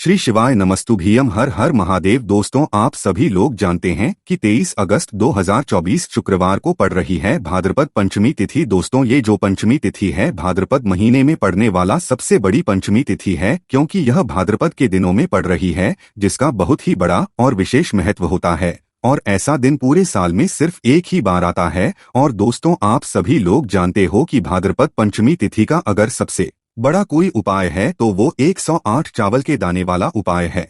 श्री शिवाय नमस्तुभ्यम। हर हर महादेव। दोस्तों, आप सभी लोग जानते हैं कि 23 अगस्त 2024 शुक्रवार को पड़ रही है भाद्रपद पंचमी तिथि। दोस्तों, ये जो पंचमी तिथि है भाद्रपद महीने में पड़ने वाला सबसे बड़ी पंचमी तिथि है, क्योंकि यह भाद्रपद के दिनों में पड़ रही है, जिसका बहुत ही बड़ा और विशेष महत्व होता है। और ऐसा दिन पूरे साल में सिर्फ एक ही बार आता है। और दोस्तों, आप सभी लोग जानते हो कि भाद्रपद पंचमी तिथि का अगर सबसे बड़ा कोई उपाय है तो वो 108 चावल के दाने वाला उपाय है।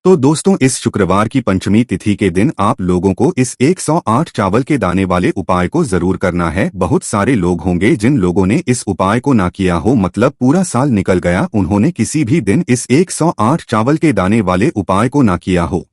तो दोस्तों, इस शुक्रवार की पंचमी तिथि के दिन आप लोगों को इस 108 चावल के दाने वाले उपाय को जरूर करना है। बहुत सारे लोग होंगे जिन लोगों ने इस उपाय को ना किया हो, मतलब पूरा साल निकल गया, उन्होंने किसी भी दिन इस 108 चावल के दाने वाले उपाय को ना किया हो।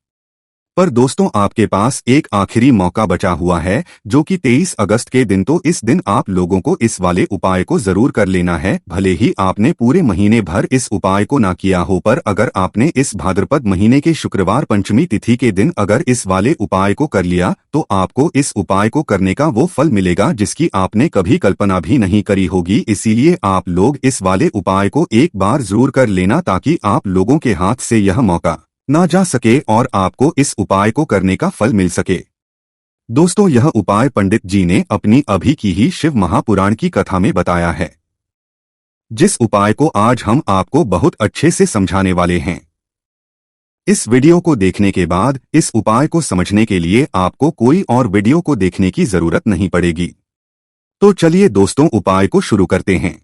पर दोस्तों, आपके पास एक आखिरी मौका बचा हुआ है, जो कि 23 अगस्त के दिन। तो इस दिन आप लोगों को इस वाले उपाय को जरूर कर लेना है। भले ही आपने पूरे महीने भर इस उपाय को ना किया हो, पर अगर आपने इस भाद्रपद महीने के शुक्रवार पंचमी तिथि के दिन अगर इस वाले उपाय को कर लिया, तो आपको इस उपाय को करने का वो फल मिलेगा जिसकी आपने कभी कल्पना भी नहीं करी होगी। इसीलिए आप लोग इस वाले उपाय को एक बार जरूर कर लेना, ताकि आप लोगों के हाथ से यह मौका ना जा सके और आपको इस उपाय को करने का फल मिल सके। दोस्तों, यह उपाय पंडित जी ने अपनी अभी की ही शिव महापुराण की कथा में बताया है, जिस उपाय को आज हम आपको बहुत अच्छे से समझाने वाले हैं। इस वीडियो को देखने के बाद इस उपाय को समझने के लिए आपको कोई और वीडियो को देखने की जरूरत नहीं पड़ेगी। तो चलिए दोस्तों, उपाय को शुरू करते हैं।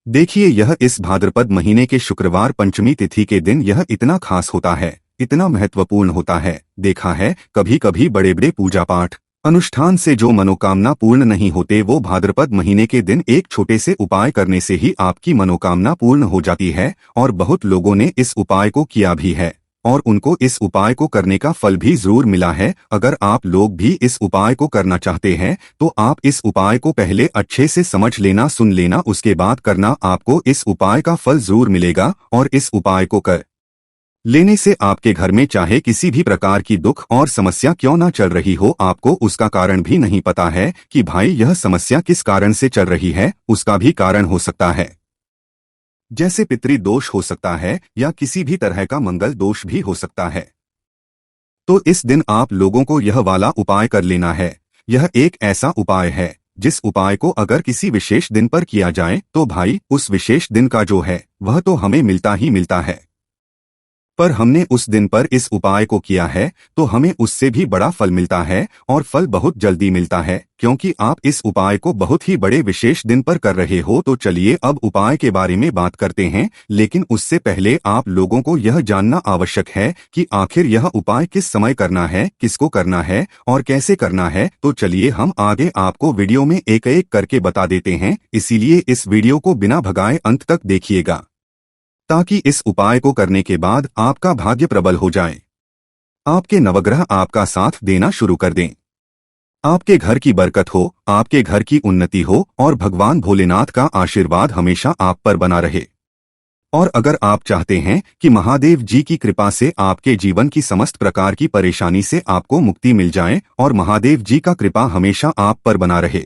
देखिए, यह इस भाद्रपद महीने के शुक्रवार पंचमी तिथि के दिन यह इतना खास होता है, इतना महत्वपूर्ण होता है। देखा है, कभी कभी बड़े बड़े पूजा पाठ अनुष्ठान से जो मनोकामना पूर्ण नहीं होते, वो भाद्रपद महीने के दिन एक छोटे से उपाय करने से ही आपकी मनोकामना पूर्ण हो जाती है। और बहुत लोगों ने इस उपाय को किया भी है और उनको इस उपाय को करने का फल भी जरूर मिला है। अगर आप लोग भी इस उपाय को करना चाहते हैं तो आप इस उपाय को पहले अच्छे से समझ लेना, सुन लेना, उसके बाद करना। आपको इस उपाय का फल जरूर मिलेगा। और इस उपाय को कर लेने से आपके घर में चाहे किसी भी प्रकार की दुख और समस्या क्यों ना चल रही हो, आपको उसका कारण भी नहीं पता है कि भाई यह समस्या किस कारण से चल रही है, उसका भी कारण हो सकता है। जैसे पितृ दोष हो सकता है या किसी भी तरह का मंगल दोष भी हो सकता है। तो इस दिन आप लोगों को यह वाला उपाय कर लेना है। यह एक ऐसा उपाय है जिस उपाय को अगर किसी विशेष दिन पर किया जाए तो भाई उस विशेष दिन का जो है वह तो हमें मिलता ही मिलता है। पर हमने उस दिन पर इस उपाय को किया है तो हमें उससे भी बड़ा फल मिलता है, और फल बहुत जल्दी मिलता है, क्योंकि आप इस उपाय को बहुत ही बड़े विशेष दिन पर कर रहे हो। तो चलिए अब उपाय के बारे में बात करते हैं, लेकिन उससे पहले आप लोगों को यह जानना आवश्यक है कि आखिर यह उपाय किस समय करना है, किसको करना है और कैसे करना है। तो चलिए हम आगे आपको वीडियो में एक एक करके बता देते हैं, इसीलिए इस वीडियो को बिना भगाए अंत तक देखिएगा, ताकि इस उपाय को करने के बाद आपका भाग्य प्रबल हो जाए, आपके नवग्रह आपका साथ देना शुरू कर दें, आपके घर की बरकत हो, आपके घर की उन्नति हो और भगवान भोलेनाथ का आशीर्वाद हमेशा आप पर बना रहे। और अगर आप चाहते हैं कि महादेव जी की कृपा से आपके जीवन की समस्त प्रकार की परेशानी से आपको मुक्ति मिल जाए और महादेव जी का कृपा हमेशा आप पर बना रहे,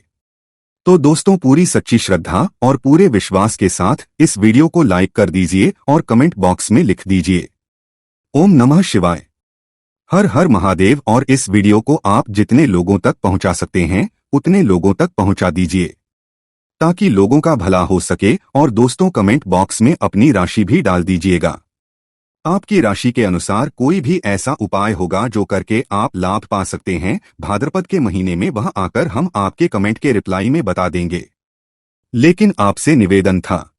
तो दोस्तों पूरी सच्ची श्रद्धा और पूरे विश्वास के साथ इस वीडियो को लाइक कर दीजिए और कमेंट बॉक्स में लिख दीजिए ओम नमः शिवाय, हर हर महादेव। और इस वीडियो को आप जितने लोगों तक पहुंचा सकते हैं उतने लोगों तक पहुंचा दीजिए, ताकि लोगों का भला हो सके। और दोस्तों, कमेंट बॉक्स में अपनी राशि भी डाल दीजिएगा। आपकी राशि के अनुसार कोई भी ऐसा उपाय होगा जो करके आप लाभ पा सकते हैं भाद्रपद के महीने में, वह आकर हम आपके कमेंट के रिप्लाई में बता देंगे। लेकिन आपसे निवेदन था,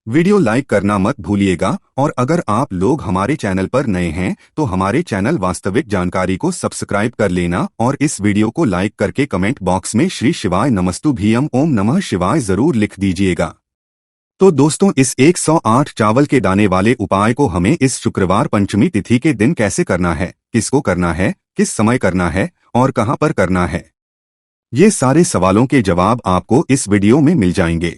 वीडियो लाइक करना मत भूलिएगा। और अगर आप लोग हमारे चैनल पर नए हैं तो हमारे चैनल वास्तविक जानकारी को सब्सक्राइब कर लेना और इस वीडियो को लाइक करके कमेंट बॉक्स में श्री शिवाय नमस्तुभ्यम ओम नमः शिवाय जरूर लिख दीजिएगा। तो दोस्तों, इस 108 चावल के दाने वाले उपाय को हमें इस शुक्रवार पंचमी तिथि के दिन कैसे करना है, किसको करना है, किस समय करना है और कहां पर करना है, ये सारे सवालों के जवाब आपको इस वीडियो में मिल जाएंगे।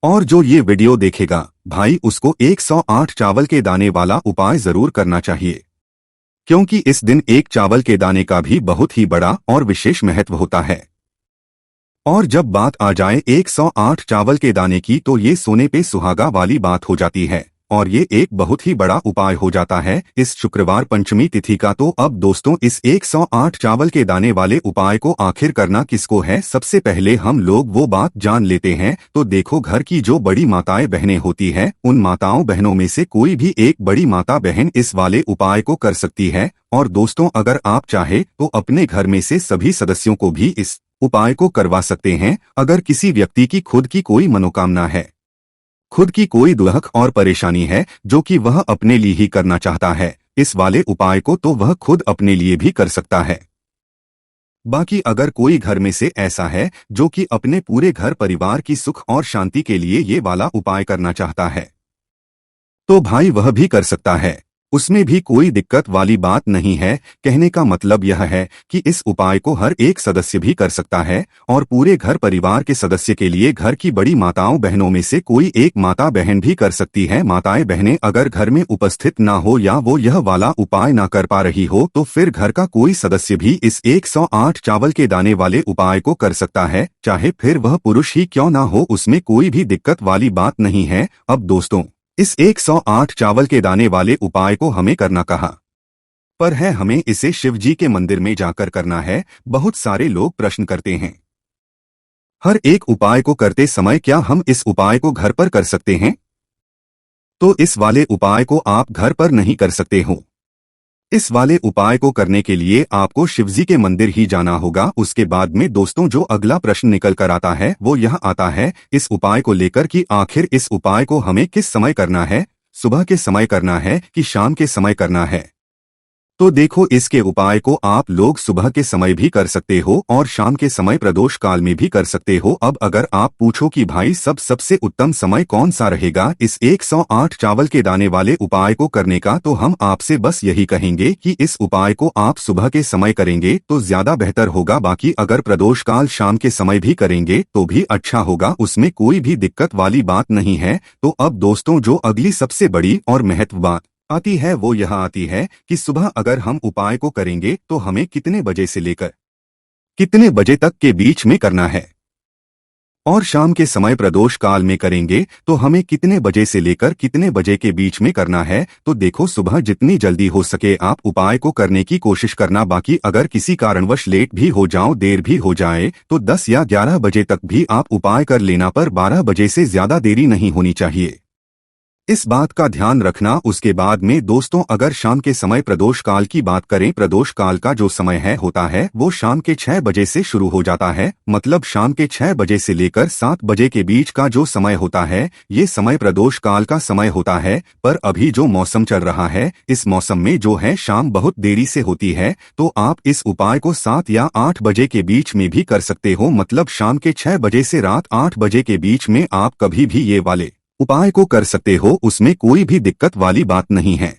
और जो ये वीडियो देखेगा भाई, उसको 108 चावल के दाने वाला उपाय जरूर करना चाहिए, क्योंकि इस दिन एक चावल के दाने का भी बहुत ही बड़ा और विशेष महत्व होता है। और जब बात आ जाए 108 चावल के दाने की, तो ये सोने पे सुहागा वाली बात हो जाती है। और ये एक बहुत ही बड़ा उपाय हो जाता है इस शुक्रवार पंचमी तिथि का। तो अब दोस्तों इस 108 चावल के दाने वाले उपाय को आखिर करना किसको है, सबसे पहले हम लोग वो बात जान लेते हैं। तो देखो, घर की जो बड़ी माताएं बहनें होती हैं, उन माताओं बहनों में से कोई भी एक बड़ी माता बहन इस वाले उपाय को कर सकती है। और दोस्तों अगर आप चाहे तो अपने घर में से सभी सदस्यों को भी इस उपाय को करवा सकते हैं। अगर किसी व्यक्ति की खुद की कोई मनोकामना है, खुद की कोई दुख और परेशानी है जो कि वह अपने लिए ही करना चाहता है इस वाले उपाय को, तो वह खुद अपने लिए भी कर सकता है। बाकी अगर कोई घर में से ऐसा है जो कि अपने पूरे घर परिवार की सुख और शांति के लिए ये वाला उपाय करना चाहता है, तो भाई वह भी कर सकता है, उसमें भी कोई दिक्कत वाली बात नहीं है। कहने का मतलब यह है कि इस उपाय को हर एक सदस्य भी कर सकता है और पूरे घर परिवार के सदस्य के लिए घर की बड़ी माताओं बहनों में से कोई एक माता बहन भी कर सकती है। माताएं बहनें अगर घर में उपस्थित ना हो या वो यह वाला उपाय ना कर पा रही हो, तो फिर घर का कोई सदस्य भी इस 108 चावल के दाने वाले उपाय को कर सकता है, चाहे फिर वह पुरुष ही क्यों ना हो, उसमें कोई भी दिक्कत वाली बात नहीं है। अब दोस्तों इस 108 चावल के दाने वाले उपाय को हमें करना कहाँ पर है, हमें इसे शिव जी के मंदिर में जाकर करना है। बहुत सारे लोग प्रश्न करते हैं, हर एक उपाय को करते समय क्या हम इस उपाय को घर पर कर सकते हैं? तो इस वाले उपाय को आप घर पर नहीं कर सकते हो। इस वाले उपाय को करने के लिए आपको शिवजी के मंदिर ही जाना होगा। उसके बाद में दोस्तों जो अगला प्रश्न निकल कर आता है वो यह आता है इस उपाय को लेकर कि आखिर इस उपाय को हमें किस समय करना है, सुबह के समय करना है कि शाम के समय करना है? तो देखो, इसके उपाय को आप लोग सुबह के समय भी कर सकते हो और शाम के समय प्रदोष काल में भी कर सकते हो। अब अगर आप पूछो कि भाई सबसे उत्तम समय कौन सा रहेगा इस 108 चावल के दाने वाले उपाय को करने का, तो हम आपसे बस यही कहेंगे कि इस उपाय को आप सुबह के समय करेंगे तो ज्यादा बेहतर होगा। बाकी अगर प्रदोष काल शाम के समय भी करेंगे तो भी अच्छा होगा, उसमें कोई भी दिक्कत वाली बात नहीं है। तो अब दोस्तों जो अगली सबसे बड़ी और महत्व बात आती है वो यह आती है कि सुबह अगर हम उपाय को करेंगे तो हमें कितने बजे से लेकर कितने बजे तक के बीच में करना है, और शाम के समय प्रदोष काल में करेंगे तो हमें कितने बजे से लेकर कितने बजे के बीच में करना है। तो देखो, सुबह जितनी जल्दी हो सके आप उपाय को करने की कोशिश करना। बाकी अगर किसी कारणवश लेट भी हो जाओ, देर भी हो जाए, तो 10 या 11 बजे तक भी आप उपाय कर लेना, पर 12 बजे से ज्यादा देरी नहीं होनी चाहिए, इस बात का ध्यान रखना। उसके बाद में दोस्तों अगर शाम के समय प्रदोष काल की बात करें, प्रदोष काल का जो समय है होता है वो शाम के 6 बजे से शुरू हो जाता है। मतलब शाम के 6 बजे से लेकर 7 बजे के बीच का जो समय होता है ये समय प्रदोष काल का समय होता है। पर अभी जो मौसम चल रहा है, इस मौसम में जो है शाम बहुत देरी से होती है, तो आप इस उपाय को 7 या 8 बजे के बीच में भी कर सकते हो। मतलब शाम के 6 बजे से रात 8 बजे के बीच में आप कभी भी ये वाले उपाय को कर सकते हो, उसमें कोई भी दिक्कत वाली बात नहीं है।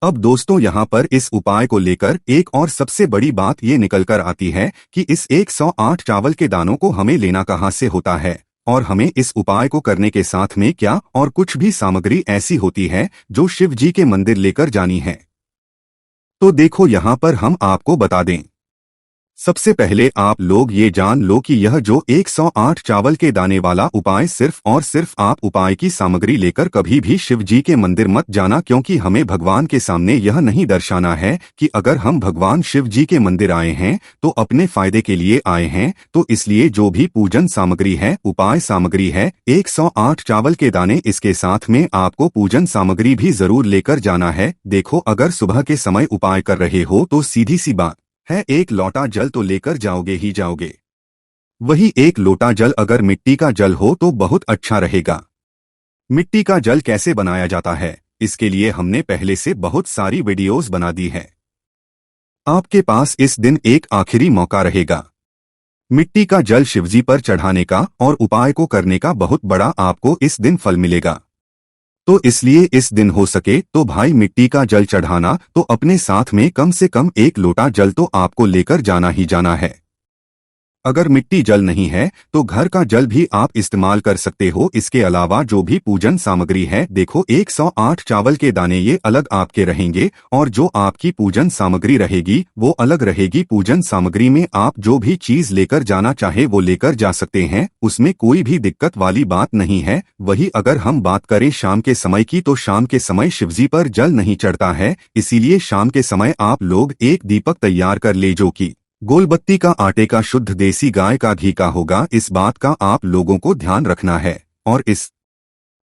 अब दोस्तों यहाँ पर इस उपाय को लेकर एक और सबसे बड़ी बात ये निकल कर आती है कि इस 108 चावल के दानों को हमें लेना कहाँ से होता है, और हमें इस उपाय को करने के साथ में क्या और कुछ भी सामग्री ऐसी होती है जो शिव जी के मंदिर लेकर जानी है। तो देखो यहाँ पर हम आपको बता दें, सबसे पहले आप लोग ये जान लो कि यह जो 108 चावल के दाने वाला उपाय सिर्फ और सिर्फ आप उपाय की सामग्री लेकर कभी भी शिव जी के मंदिर मत जाना, क्योंकि हमें भगवान के सामने यह नहीं दर्शाना है कि अगर हम भगवान शिव जी के मंदिर आए हैं तो अपने फायदे के लिए आए हैं। तो इसलिए जो भी पूजन सामग्री है, उपाय सामग्री है, 108 चावल के दाने, इसके साथ में आपको पूजन सामग्री भी जरूर लेकर जाना है। देखो, अगर सुबह के समय उपाय कर रहे हो तो सीधी सी बात है, एक लोटा जल तो लेकर जाओगे ही जाओगे। वही एक लोटा जल अगर मिट्टी का जल हो तो बहुत अच्छा रहेगा। मिट्टी का जल कैसे बनाया जाता है, इसके लिए हमने पहले से बहुत सारी वीडियोस बना दी है। आपके पास इस दिन एक आखिरी मौका रहेगा मिट्टी का जल शिवजी पर चढ़ाने का, और उपाय को करने का बहुत बड़ा आपको इस दिन फल मिलेगा। तो इसलिए इस दिन हो सके तो भाई मिट्टी का जल चढ़ाना, तो अपने साथ में कम से कम एक लोटा जल तो आपको लेकर जाना ही जाना है। अगर मिट्टी जल नहीं है तो घर का जल भी आप इस्तेमाल कर सकते हो। इसके अलावा जो भी पूजन सामग्री है, देखो 108 चावल के दाने ये अलग आपके रहेंगे और जो आपकी पूजन सामग्री रहेगी वो अलग रहेगी। पूजन सामग्री में आप जो भी चीज लेकर जाना चाहे वो लेकर जा सकते हैं, उसमें कोई भी दिक्कत वाली बात नहीं है। वही अगर हम बात करें शाम के समय की, तो शाम के समय शिवजी पर जल नहीं चढ़ता है, इसीलिए शाम के समय आप लोग एक दीपक तैयार कर ले जो कि गोलबत्ती का, आटे का, शुद्ध देसी गाय का घी का होगा। इस बात का आप लोगों को ध्यान रखना है और इस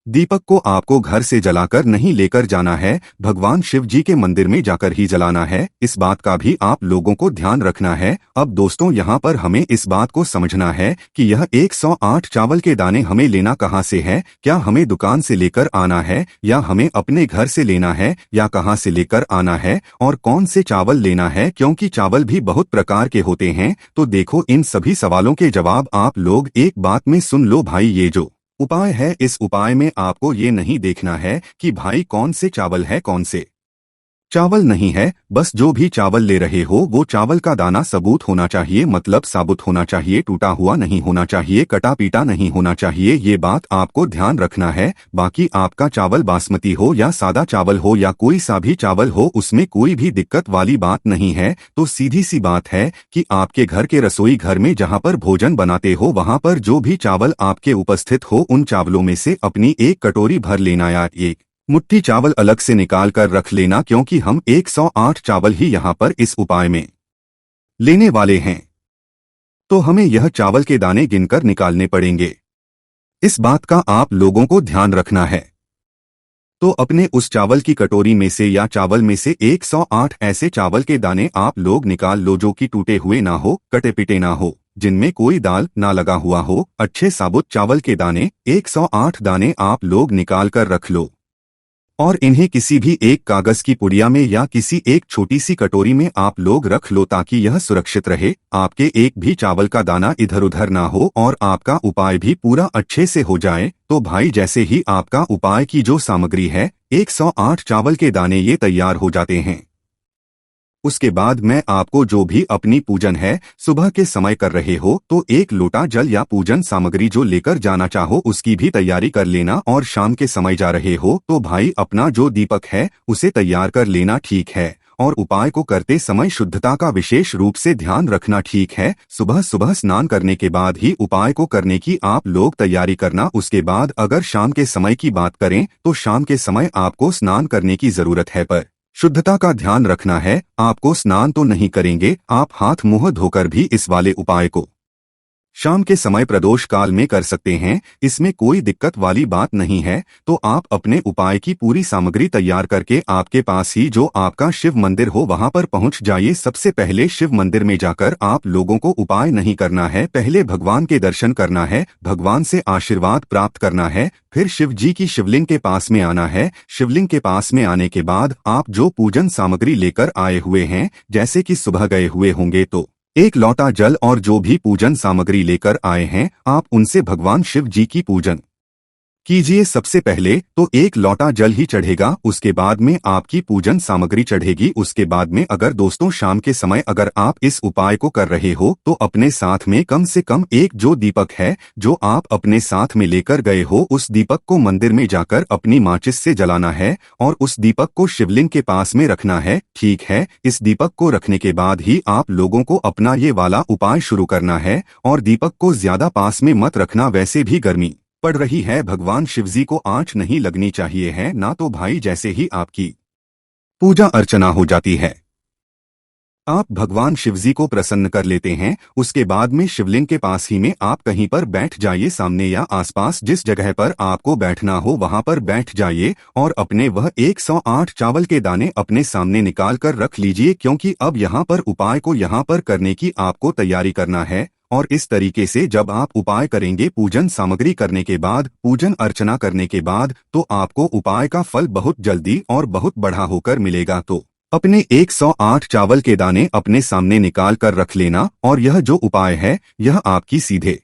दीपक को आपको घर से जलाकर नहीं लेकर जाना है, भगवान शिव जी के मंदिर में जाकर ही जलाना है। इस बात का भी आप लोगों को ध्यान रखना है। अब दोस्तों यहाँ पर हमें इस बात को समझना है कि यह 108 चावल के दाने हमें लेना कहाँ से है। क्या हमें दुकान से लेकर आना है या हमें अपने घर से लेना है या कहाँ से लेकर आना है और कौन से चावल लेना है, क्योंकि चावल भी बहुत प्रकार के होते हैं। तो देखो इन सभी सवालों के जवाब आप लोग एक बात में सुन लो भाई। ये जो उपाय है, इस उपाय में आपको ये नहीं देखना है कि भाई कौन से चावल है कौन से चावल नहीं है। बस जो भी चावल ले रहे हो वो चावल का दाना सबूत होना चाहिए, मतलब साबुत होना चाहिए, टूटा हुआ नहीं होना चाहिए, कटा पीटा नहीं होना चाहिए। ये बात आपको ध्यान रखना है। बाकी आपका चावल बासमती हो या सादा चावल हो या कोई सा भी चावल हो, उसमें कोई भी दिक्कत वाली बात नहीं है। तो सीधी सी बात है कि आपके घर के रसोई घर में जहाँ पर भोजन बनाते हो वहाँ पर जो भी चावल आपके उपस्थित हो, उन चावलों में से अपनी एक कटोरी भर लेना या एक मुट्ठी चावल अलग से निकाल कर रख लेना, क्योंकि हम 108 चावल ही यहाँ पर इस उपाय में लेने वाले हैं। तो हमें यह चावल के दाने गिनकर निकालने पड़ेंगे। इस बात का आप लोगों को ध्यान रखना है। तो अपने उस चावल की कटोरी में से या चावल में से 108 ऐसे चावल के दाने आप लोग निकाल लो जो कि टूटे हुए ना हो, कटे पिटे ना हो, जिनमें कोई दाल ना लगा हुआ हो। अच्छे साबुत चावल के दाने 108 दाने आप लोग निकाल कर रख लो और इन्हें किसी भी एक कागज की पुड़िया में या किसी एक छोटी सी कटोरी में आप लोग रख लो, ताकि यह सुरक्षित रहे, आपके एक भी चावल का दाना इधर उधर ना हो और आपका उपाय भी पूरा अच्छे से हो जाए। तो भाई जैसे ही आपका उपाय की जो सामग्री है 108 चावल के दाने ये तैयार हो जाते हैं, उसके बाद मैं आपको जो भी अपनी पूजन है सुबह के समय कर रहे हो तो एक लोटा जल या पूजन सामग्री जो लेकर जाना चाहो उसकी भी तैयारी कर लेना। और शाम के समय जा रहे हो तो भाई अपना जो दीपक है उसे तैयार कर लेना, ठीक है। और उपाय को करते समय शुद्धता का विशेष रूप से ध्यान रखना, ठीक है। सुबह सुबह स्नान करने के बाद ही उपाय को करने की आप लोग तैयारी करना। उसके बाद अगर शाम के समय की बात करें तो शाम के समय आपको स्नान करने की जरूरत है, पर शुद्धता का ध्यान रखना है। आपको स्नान तो नहीं करेंगे, आप हाथ मुंह धोकर भी इस वाले उपाय को शाम के समय प्रदोष काल में कर सकते हैं, इसमें कोई दिक्कत वाली बात नहीं है। तो आप अपने उपाय की पूरी सामग्री तैयार करके आपके पास ही जो आपका शिव मंदिर हो वहां पर पहुंच जाइए। सबसे पहले शिव मंदिर में जाकर आप लोगों को उपाय नहीं करना है, पहले भगवान के दर्शन करना है, भगवान से आशीर्वाद प्राप्त करना है, फिर शिव जी की शिवलिंग के पास में आना है। शिवलिंग के पास में आने के बाद आप जो पूजन सामग्री लेकर आए हुए हैं, जैसे कि सुबह गए हुए होंगे तो एक लोटा जल और जो भी पूजन सामग्री लेकर आए हैं आप उनसे भगवान शिव जी की पूजन कीजिए। सबसे पहले तो एक लोटा जल ही चढ़ेगा, उसके बाद में आपकी पूजन सामग्री चढ़ेगी। उसके बाद में अगर दोस्तों शाम के समय अगर आप इस उपाय को कर रहे हो तो अपने साथ में कम से कम एक जो दीपक है जो आप अपने साथ में लेकर गए हो उस दीपक को मंदिर में जाकर अपनी माचिस से जलाना है और उस दीपक को शिवलिंग के पास में रखना है, ठीक है। इस दीपक को रखने के बाद ही आप लोगों को अपना ये वाला उपाय शुरू करना है और दीपक को ज्यादा पास में मत रखना, वैसे भी गर्मी पड़ रही है, भगवान शिवजी को आंच नहीं लगनी चाहिए है ना। तो भाई जैसे ही आपकी पूजा अर्चना हो जाती है आप भगवान शिवजी को प्रसन्न कर लेते हैं, उसके बाद में शिवलिंग के पास ही में आप कहीं पर बैठ जाइए, सामने या आसपास जिस जगह पर आपको बैठना हो वहां पर बैठ जाइए और अपने वह 108 चावल के दाने अपने सामने निकाल कर रख लीजिए, क्योंकि अब यहाँ पर उपाय को यहाँ पर करने की आपको तैयारी करना है। और इस तरीके से जब आप उपाय करेंगे पूजन सामग्री करने के बाद, पूजन अर्चना करने के बाद, तो आपको उपाय का फल बहुत जल्दी और बहुत बढ़ा होकर मिलेगा। तो अपने 108 चावल के दाने अपने सामने निकाल कर रख लेना और यह जो उपाय है यह आपकी सीधे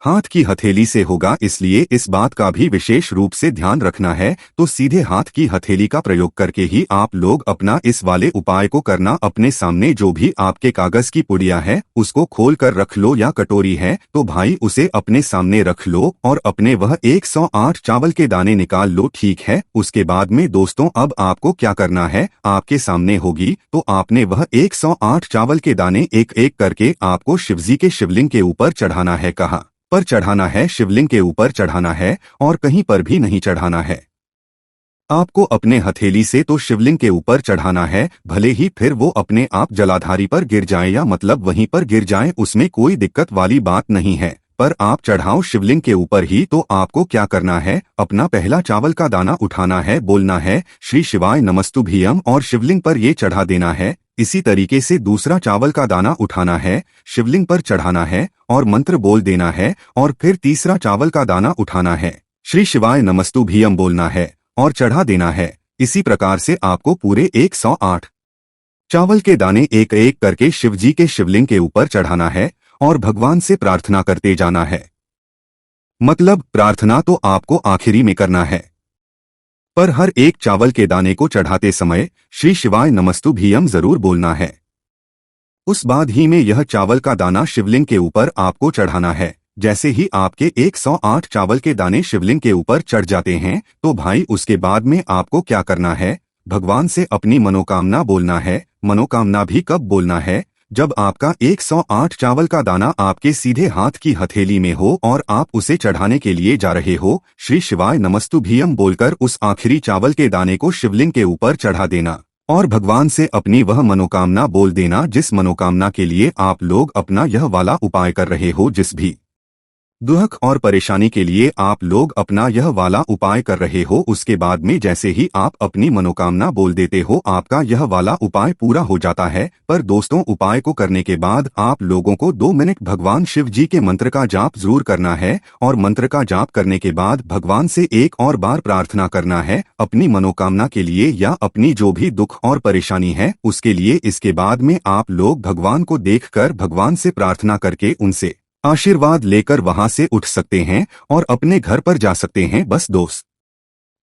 हाथ की हथेली से होगा, इसलिए इस बात का भी विशेष रूप से ध्यान रखना है। तो सीधे हाथ की हथेली का प्रयोग करके ही आप लोग अपना इस वाले उपाय को करना। अपने सामने जो भी आपके कागज की पुड़िया है उसको खोल कर रख लो, या कटोरी है तो भाई उसे अपने सामने रख लो और अपने वह 108 चावल के दाने निकाल लो। ठीक है, उसके बाद में दोस्तों अब आपको क्या करना है, आपके सामने होगी तो आपने वह 108 चावल के दाने एक एक करके आपको शिवजी के शिवलिंग के ऊपर चढ़ाना है। कहाँ पर चढ़ाना है? शिवलिंग के ऊपर चढ़ाना है और कहीं पर भी नहीं चढ़ाना है। आपको अपने हथेली से तो शिवलिंग के ऊपर चढ़ाना है, भले ही फिर वो अपने आप जलाधारी पर गिर जाए या मतलब वहीं पर गिर जाए, उसमें कोई दिक्कत वाली बात नहीं है, पर आप चढ़ाओ शिवलिंग के ऊपर ही। तो आपको क्या करना है, अपना पहला चावल का दाना उठाना है, बोलना है श्री शिवाय नमस्तुभ्यम और शिवलिंग पर ये चढ़ा देना है। इसी तरीके से दूसरा चावल का दाना उठाना है, शिवलिंग पर चढ़ाना है और मंत्र बोल देना है, और फिर तीसरा चावल का दाना उठाना है, श्री शिवाय नमस्तुभ्यम बोलना है और चढ़ा देना है। इसी प्रकार से आपको पूरे 108 चावल के दाने एक एक करके शिव जी के शिवलिंग के ऊपर चढ़ाना है और भगवान से प्रार्थना करते जाना है। मतलब प्रार्थना तो आपको आखिरी में करना है, पर हर एक चावल के दाने को चढ़ाते समय श्री शिवाय नमस्तुभ्यम जरूर बोलना है। उस बाद ही में यह चावल का दाना शिवलिंग के ऊपर आपको चढ़ाना है। जैसे ही आपके 108 चावल के दाने शिवलिंग के ऊपर चढ़ जाते हैं तो भाई उसके बाद में आपको क्या करना है, भगवान से अपनी मनोकामना बोलना है। मनोकामना भी कब बोलना है, जब आपका 108 चावल का दाना आपके सीधे हाथ की हथेली में हो और आप उसे चढ़ाने के लिए जा रहे हो। श्री शिवाय नमस्तुभ्यम बोलकर उस आखिरी चावल के दाने को शिवलिंग के ऊपर चढ़ा देना और भगवान से अपनी वह मनोकामना बोल देना जिस मनोकामना के लिए आप लोग अपना यह वाला उपाय कर रहे हो। जिस भी दुख और परेशानी के लिए आप लोग अपना यह वाला उपाय कर रहे हो, उसके बाद में जैसे ही आप अपनी मनोकामना बोल देते हो आपका यह वाला उपाय पूरा हो जाता है। पर दोस्तों उपाय को करने के बाद आप लोगों को 2 मिनट भगवान शिव जी के मंत्र का जाप जरूर करना है, और मंत्र का जाप करने के बाद भगवान से एक और बार प्रार्थना करना है अपनी मनोकामना के लिए या अपनी जो भी दुख और परेशानी है उसके लिए। इसके बाद में आप लोग भगवान को देखकर भगवान से प्रार्थना करके उनसे आशीर्वाद लेकर वहां से उठ सकते हैं और अपने घर पर जा सकते हैं। बस दोस्त,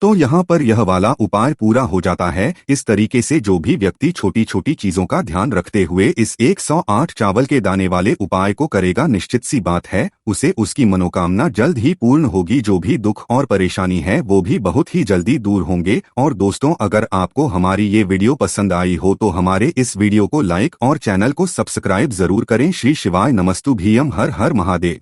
तो यहाँ पर यह वाला उपाय पूरा हो जाता है। इस तरीके से जो भी व्यक्ति छोटी छोटी चीजों का ध्यान रखते हुए इस 108 चावल के दाने वाले उपाय को करेगा, निश्चित सी बात है उसे उसकी मनोकामना जल्द ही पूर्ण होगी। जो भी दुख और परेशानी है वो भी बहुत ही जल्दी दूर होंगे। और दोस्तों अगर आपको हमारी ये वीडियो पसंद आई हो तो हमारे इस वीडियो को लाइक और चैनल को सब्सक्राइब जरूर करें। श्री शिवाय नमस्तुभ्यम। हर हर महादेव।